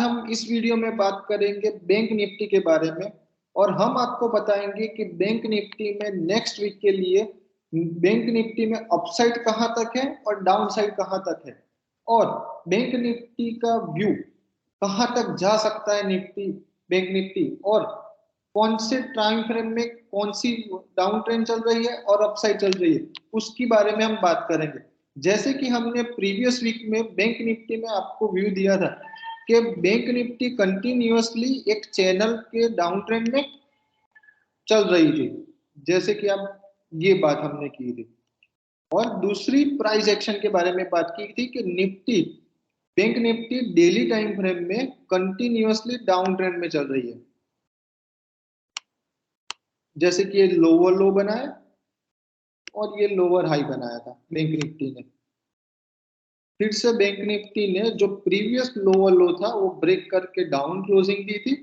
हम इस वीडियो में बात करेंगे बैंक निफ्टी के बारे में और हम आपको बताएंगे कि बैंक निफ्टी में नेक्स्ट वीक के लिए बैंक निफ्टी में अपसाइड कहां तक है और डाउन साइड कहां तक है और बैंक निफ्टी का व्यू कहां तक जा सकता है निफ्टी बैंक निफ्टी और कौन से टाइम फ्रेम में कौन सी डाउन ट्रेंड चल रही है और अपसाइड चल रही है उसके बारे में हम बात करेंगे। जैसे कि हमने प्रीवियस वीक में बैंक निफ्टी में आपको व्यू दिया था कि बैंक निफ्टी कंटिन्यूअसली एक चैनल के डाउन ट्रेंड में चल रही थी, जैसे कि आप ये बात हमने की थी। और दूसरी प्राइस एक्शन के बारे में बात की थी कि Nifty bank Nifty daily time frame में कंटिन्यूअसली डाउन ट्रेंड में चल रही है, जैसे कि ये लोअर लो बनाया और ये लोअर हाई बनाया था बैंक निफ्टी ने। फिर से बैंक निफ्टी ने जो प्रीवियस लोअर लो था वो ब्रेक करके डाउन क्लोजिंग दी थी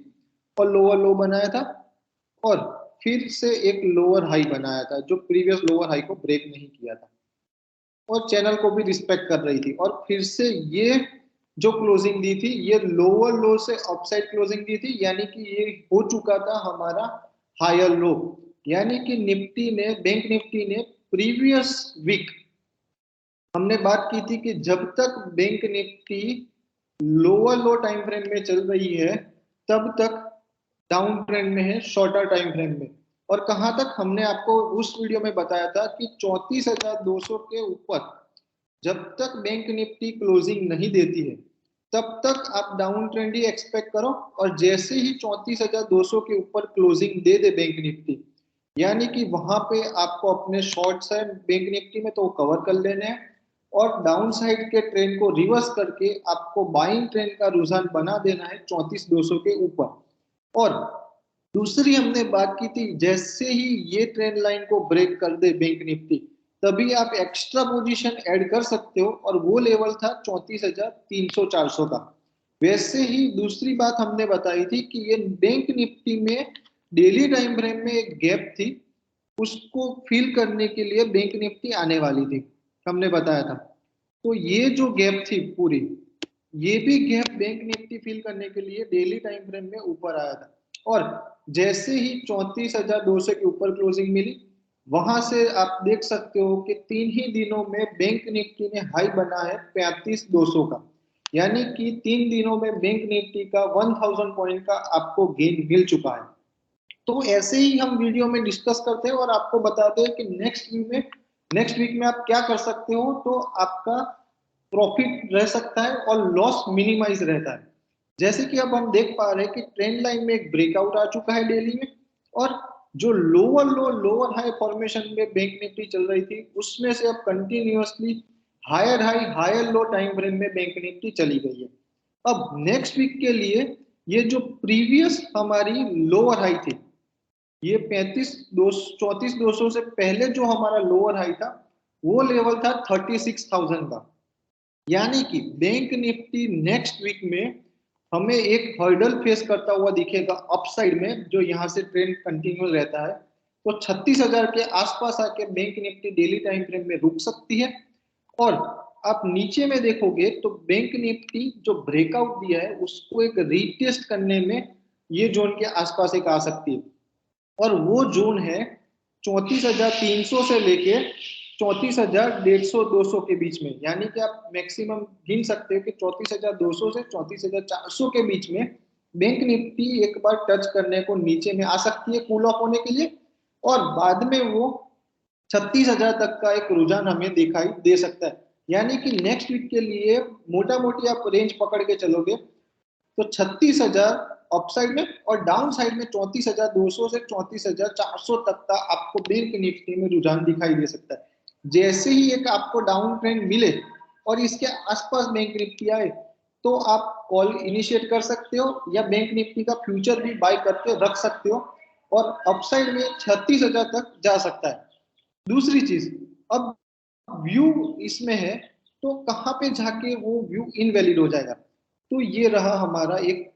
और लोअर लो बनाया था और फिर से एक लोअर हाई बनाया था जो प्रीवियस लोअर हाई को ब्रेक नहीं किया था और चैनल को भी रिस्पेक्ट कर रही थी। और फिर से ये जो क्लोजिंग दी थी ये लोअर लो से अपसाइड क्लोजिंग दी थी, यानी कि ये हो चुका था हमारा हायर लो। यानी कि निफ्टी ने बैंक निफ्टी ने प्रीवियस वीक हमने बात की थी कि जब तक बैंक निफ्टी लोअर लो टाइम फ्रेम में चल रही है तब तक डाउन ट्रेंड में है शॉर्टर टाइम फ्रेम में। और कहां तक हमने आपको उस वीडियो में बताया था कि 34,200 के ऊपर जब तक बैंक निफ्टी क्लोजिंग नहीं देती है तब तक आप डाउन ट्रेंड ही एक्सपेक्ट करो और जैसे ही 34,200 के ऊपर क्लोजिंग दे दे बैंक निफ्टी, यानी कि वहां पे आपको अपने शॉर्ट्स है बैंक निफ्टी में तो कवर कर लेने हैं और डाउन साइड के ट्रेंड को रिवर्स करके आपको बाइंग ट्रेंड का रुझान बना देना है 34,200 के ऊपर। और दूसरी हमने बात की थी जैसे ही ये ट्रेंड लाइन को ब्रेक कर दे बैंक निफ्टी तभी आप एक्स्ट्रा पोजीशन ऐड कर सकते हो और वो लेवल था 34,300-400 का। वैसे ही दूसरी बात हमने बताई थी कि ये बैंक निफ्टी में डेली टाइम फ्रेम में एक गैप थी, उसको फिल करने के लिए बैंक निफ्टी आने वाली थी, हमने बताया था। तो ये जो गैप थी पूरी, ये भी गैप बैंक निफ्टी फिल करने के लिए डेली टाइम फ्रेम में ऊपर आया था और जैसे ही 34,200 के ऊपर क्लोजिंग मिली वहां से आप देख सकते हो कि 3 ही दिनों में बैंक निफ्टी ने हाई बना है 35,200 का, यानी कि 3 दिनों में बैंक निफ्टी का 1000 पॉइंट का आपको गेन मिल चुका है। तो ऐसे ही हम वीडियो में डिस्कस करते हैं और आपको बताते हैं कि नेक्स्ट वीक में आप क्या कर सकते हो तो आपका प्रॉफिट रह सकता है और लॉस मिनिमाइज रहता है। जैसे कि अब हम देख पा रहे हैं कि ट्रेंड लाइन में एक ब्रेकआउट आ चुका है डेली में और जो lower low lower high formation में बैंक निफ्टी चल रही थी उसमें से अब continuously higher high higher low time frame में बैंक निफ्टी चली गई है। अब नेक्स्ट वीक के लिए ये जो प्रीवियस हमारी लोअर हाई थी, ये 34,200 से पहले जो हमारा लोअर हाई था वो लेवल था 36,000 का। यानी कि बैंक निफ्टी नेक्स्ट वीक में हमें एक हर्डल फेस करता हुआ दिखेगा अपसाइड में, जो यहाँ से ट्रेंड कंटिन्यू रहता है तो 36,000 के आसपास आके bank Nifty daily time frame में रुक सकती है। और आप नीचे में देखोगे तो बैंक निफ्टी जो ब्रेकआउट दिया है उसको एक रीटेस्ट करने में ये जोन के आसपास एक आ सकती है और वो जोन है 34,300 से लेके 34,150 200 के बीच में। यानी कि आप मैक्सिमम गिन सकते हो कि 34,200 से 34,400 के बीच में बैंक निफ्टी एक बार टच करने को नीचे में आ सकती है कूल ऑफ होने के लिए और बाद में वो 36,000 तक का एक रुझान हमें दिखाई दे सकता है। यानी कि नेक्स्ट वीक के लिए मोटा मोटी आप रेंज पकड़ के चलोगे तो 36,000 अपसाइड में और डाउन साइड में 34,200 से 34,400 तक का आपको बैंक निफ्टी में रुझान दिखाई दे सकता है। जैसे ही एक आपको डाउन ट्रेंड मिले और इसके आसपास बैंक निफ्टी आए तो आप कॉल इनिशिएट कर सकते हो या बैंक निफ्टी का फ्यूचर भी बाय करके रख सकते हो और अपसाइड में 36,000 तक जा सकता है। दूसरी चीज, अब व्यू इसमें है तो कहां पे जाके वो व्यू इनवैलिड हो जाएगा, तो ये रहा हमारा एक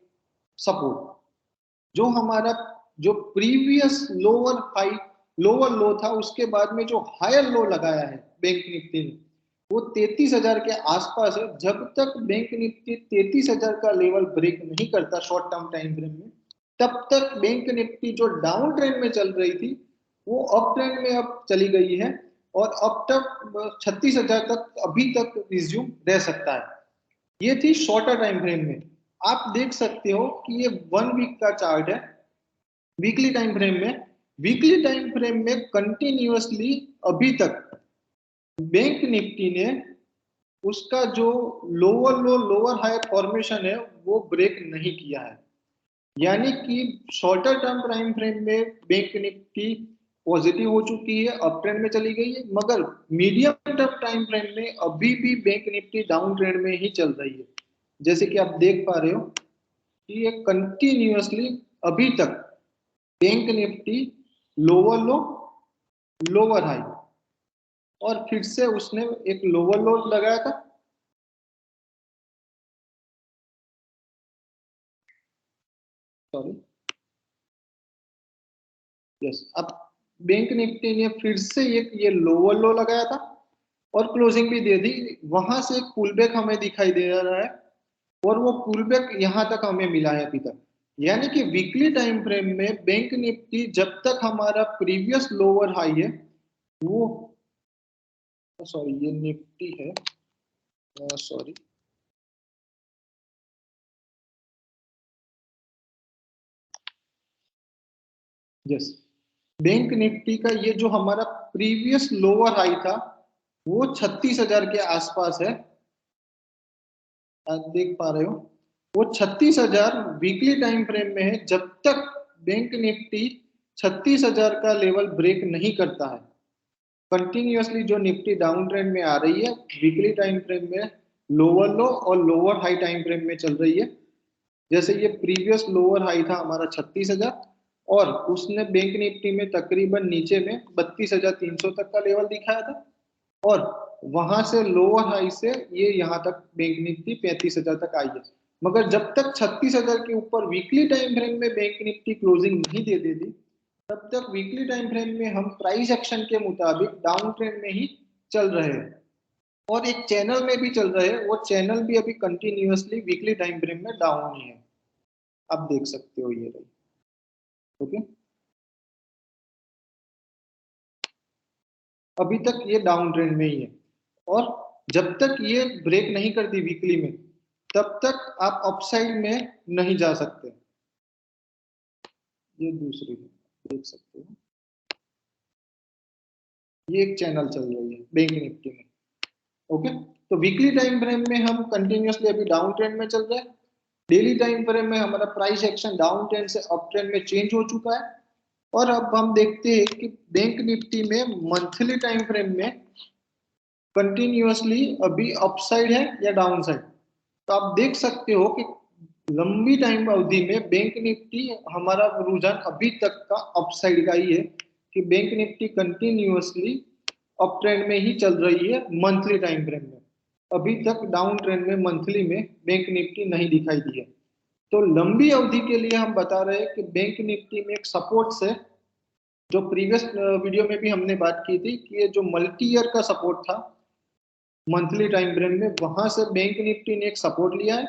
सपोर्ट जो हमारा जो प्रीवियस लोअर हाई लोअर लो था उसके बाद में जो हायर लो लगाया है बैंक निफ्टी ने वो 33,000 के आसपास है। जब तक बैंक निफ्टी 33,000 का लेवल ब्रेक नहीं करता शॉर्ट टर्म टाइम फ्रेम में, तब तक बैंक निफ्टी जो डाउन ट्रेंड में चल रही थी वो अप ट्रेंड में अब चली गई है, और अब तक 36,000 तक अभी तक रिज्यूम रह सकता है। ये थी शॉर्टर टाइम फ्रेम में। आप देख सकते हो कि ये 1 वीक का चार्ट है। वीकली टाइम फ्रेम में, वीकली टाइम फ्रेम में कंटिन्यूअसली अभी तक बैंक निफ्टी ने उसका जो lower low lower high formation है वो ब्रेक नहीं किया है। यानी कि शॉर्टर टर्म टाइम फ्रेम में बैंक निफ्टी पॉजिटिव हो चुकी है, अप ट्रेंड में चली गई है, मगर मीडियम टर्म टाइम फ्रेम में अभी भी बैंक निफ्टी डाउन ट्रेंड में ही चल रही है। जैसे कि आप देख पा रहे हो कि ये कंटिन्यूअसली अभी तक bank Nifty lower low lower high, और फिर से उसने एक लोअर लो लगाया था, सॉरी यस, अब बैंक निफ्टी ने फिर से एक ये लोअर लो लगाया था और क्लोजिंग भी दे दी। वहां से एक पुल बैक हमें दिखाई दे रहा है, और वो पुल बैक यहां तक हमें मिला है अभी तक। यानी कि वीकली टाइम फ्रेम में बैंक निफ्टी जब तक हमारा प्रीवियस लोअर हाई है वो, सॉरी ये निफ्टी है, सॉरी यस, बैंक निफ्टी का ये जो हमारा प्रीवियस लोअर हाई था वो 36,000 के आसपास है। आप देख पा रहे हो वो 36,000 वीकली टाइम फ्रेम में है। जब तक बैंक निफ्टी 36,000 का लेवल ब्रेक नहीं करता है, कंटिन्यूअसली जो निफ्टी डाउन ट्रेंड में आ रही है, वीकली टाइम फ्रेम में लोअर लो और लोअर हाई टाइम फ्रेम में चल रही है। जैसे ये प्रीवियस लोअर हाई था हमारा 36,000, और उसने बैंक निफ्टी में तकरीबन नीचे में 32,300 तक का लेवल दिखाया था, और वहां से लोअर हाई से ये यहाँ तक बैंक निफ्टी 35,000 तक आई है। मगर जब तक 36,000 के ऊपर वीकली टाइम फ्रेम में बैंक निफ्टी क्लोजिंग नहीं दे देती, तब तक वीकली टाइम फ्रेम में हम प्राइस एक्शन के मुताबिक डाउन ट्रेंड में ही चल रहे हैं, और एक चैनल में भी चल रहे हैं। वो चैनल भी अभी कंटिन्यूअसली वीकली टाइम फ्रेम में डाउन ही है। आप देख सकते हो ये रही, ओके। अभी तक ये डाउन ट्रेंड में ही है, और जब तक ये ब्रेक नहीं करती वीकली में, तब तक आप अपसाइड में नहीं जा सकते। ये दूसरी है, देख सकते हो ये एक चैनल चल रही है बैंक निफ्टी में, ओके। तो वीकली टाइम फ्रेम में हम कंटिन्यूअसली अभी डाउन ट्रेंड में चल रहे हैं। डेली टाइम फ्रेम में हमारा प्राइस एक्शन डाउन ट्रेंड से अप ट्रेंड में चेंज हो चुका है। और अब हम देखते हैं कि बैंक निफ्टी में मंथली टाइम फ्रेम में कंटिन्यूअसली अभी अपसाइड है या डाउन साइड। तो आप देख सकते हो कि लंबी टाइम अवधि में बैंक निफ्टी हमारा रुझान अभी तक का अपसाइड का ही है, कि bank Nifty continuously up trend में ही चल रही है मंथली टाइम फ्रेम में। अभी तक डाउन ट्रेंड में मंथली में बैंक निफ्टी नहीं दिखाई दी है। तो लंबी अवधि के लिए हम बता रहे हैं कि बैंक निफ्टी में एक सपोर्ट से, जो प्रीवियस वीडियो में भी हमने बात की थी कि ये जो मल्टी ईयर का सपोर्ट था मंथली टाइम फ्रेम में, वहां से बैंक निफ्टी ने एक सपोर्ट लिया है,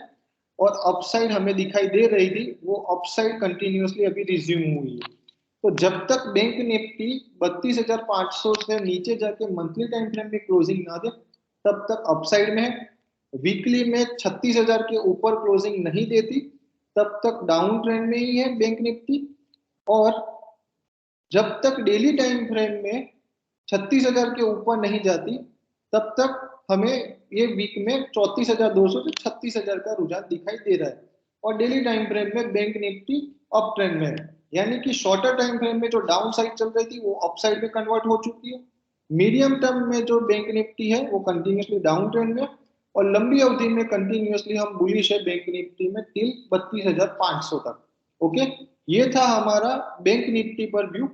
और अपसाइड हमें दिखाई दे रही थी, वो अपसाइड कंटिन्यूअसली अभी रिज्यूम हुई है। तो जब तक बैंक निफ्टी 32,500 से नीचे जाके मंथली टाइम फ्रेम में क्लोजिंग ना दे, तब तक अपसाइड में है। वीकली में 36,000 के ऊपर क्लोजिंग नहीं देती, तब तक डाउन ट्रेंड में ही है बैंक निफ्टी। और जब तक डेली टाइम फ्रेम में 36,000 के ऊपर नहीं जाती, तब तक हमें ये वीक में 34,200 से 36,000 का रुझान दिखाई दे रहा है, और डेली टाइम फ्रेम में बैंक निफ्टी अप ट्रेंड में है। यानी कि शॉर्टर टाइम फ्रेम में जो डाउन साइड चल रही थी वो अप साइड में कन्वर्ट हो चुकी है। मीडियम टर्म में जो बैंक निफ्टी है वो कंटिन्यूसली डाउन ट्रेंड में, और लंबी अवधि में कंटिन्यूसली हम बुलिश है बैंक निफ्टी में टिल 32,500 तक, ओके। ये था हमारा बैंक निफ्टी पर व्यू।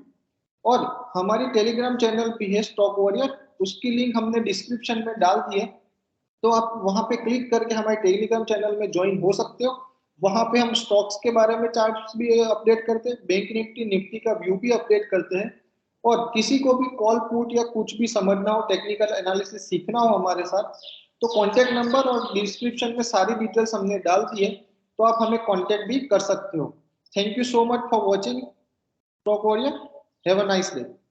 और हमारी टेलीग्राम चैनल भी है स्टॉक वॉरियर, उसकी लिंक हमने डिस्क्रिप्शन में डाल दी है। तो आप वहां पे क्लिक करके हमारे टेलीग्राम चैनल में ज्वाइन हो सकते हो। वहां पे हम स्टॉक्स के बारे में चार्ट्स भी अपडेट करते हैं, बैंक निफ्टी निफ्टी का व्यू भी अपडेट करते हैं, और किसी को भी कॉल पुट या कुछ भी समझना हो, टेक्निकल एनालिसिस सीखना हो हमारे साथ, तो कॉन्टेक्ट नंबर और डिस्क्रिप्शन में सारी डिटेल्स हमने डाल दी है, तो आप हमें कॉन्टेक्ट भी कर सकते हो। Thank you so much for watching pro Korea. Have a nice day.